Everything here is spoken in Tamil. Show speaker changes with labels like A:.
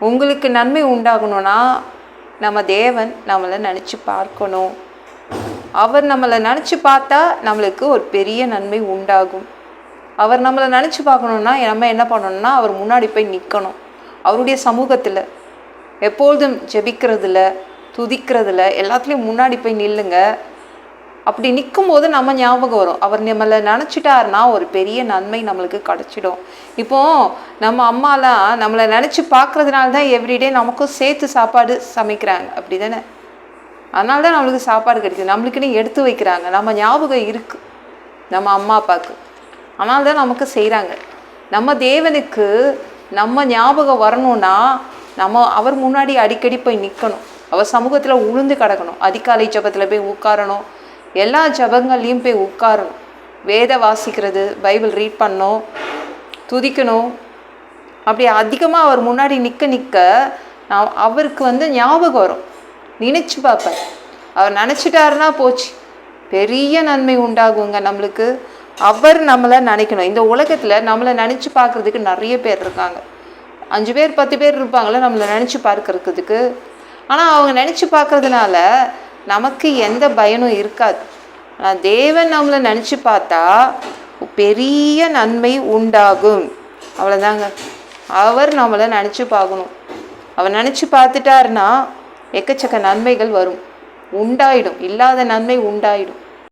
A: உங்களுக்கு நன்மை உண்டாகணும்னா நம்ம தேவன் நம்மளை நினச்சி பார்க்கணும். அவர் நம்மளை நினச்சி பார்த்தா நம்மளுக்கு ஒரு பெரிய நன்மை உண்டாகும். அவர் நம்மளை நினச்சி பார்க்கணுன்னா நம்ம என்ன பண்ணணும்னா அவர் முன்னாடி போய் நிற்கணும். அவருடைய சமூகத்தில் எப்பொழுதும் ஜெபிக்கிறதுல, துதிக்கிறதுல எல்லாத்துலேயும் முன்னாடி போய் நில்லுங்க. அப்படி நிற்கும் போது நம்ம ஞாபகம் வரும், அவர் நம்மளை நினச்சிட்டாருன்னா ஒரு பெரிய நன்மை நம்மளுக்கு கிடச்சிடும். இப்போது நம்ம அம்மாலாம் நம்மளை நினச்சி பார்க்குறதுனால தான் எவ்ரிடே நமக்கும் சேர்த்து சாப்பாடு சமைக்கிறாங்க, அப்படி தானே? அதனால தான் நம்மளுக்கு சாப்பாடு கிடைக்குது, நம்மளுக்குன்னு எடுத்து வைக்கிறாங்க. நம்ம ஞாபகம் இருக்குது நம்ம அம்மா அப்பாவுக்கு, அதனால தான் நமக்கு செய்கிறாங்க. நம்ம தேவனுக்கு நம்ம ஞாபகம் வரணும்னா நம்ம அவர் முன்னாடி அடிக்கடி போய் நிற்கணும். அவர் சமூகத்தில் உளுந்து கிடக்கணும். அதிகாலை ஜபத்தில் போய் உட்காரணும். எல்லா ஜபங்கள்லையும் போய் உட்காரணும். வேத வாசிக்கிறது, பைபிள் ரீட் பண்ணணும், துதிக்கணும். அப்படி அதிகமாக அவர் முன்னாடி நிற்க நிற்க அவருக்கு ஞாபகம் வரும். நினச்சி பார்ப்பேன். அவர் நினச்சிட்டாருன்னா போச்சு, பெரிய நன்மை உண்டாகுங்க நம்மளுக்கு. அவர் நம்மளை நினைக்கணும். இந்த உலகத்தில் நம்மளை நினச்சி பார்க்குறதுக்கு நிறைய பேர் இருக்காங்க. 5 பேர் 10 பேர் இருப்பாங்களே நம்மளை நினச்சி பார்க்கறதுக்கு. ஆனால் அவங்க நினச்சி பார்க்கறதுனால நமக்கு எந்த பயனும் இருக்காது. ஆனால் தேவன் நம்மளை நினச்சி பார்த்தா பெரிய நன்மை உண்டாகும். அவ்வளோதாங்க. அவர் நம்மளை நினச்சி பார்க்கணும். அவர் நினச்சி பார்த்துட்டாருன்னா எக்கச்சக்க நன்மைகள் வரும், உண்டாயிடும். இல்லாத நன்மை உண்டாயிடும்.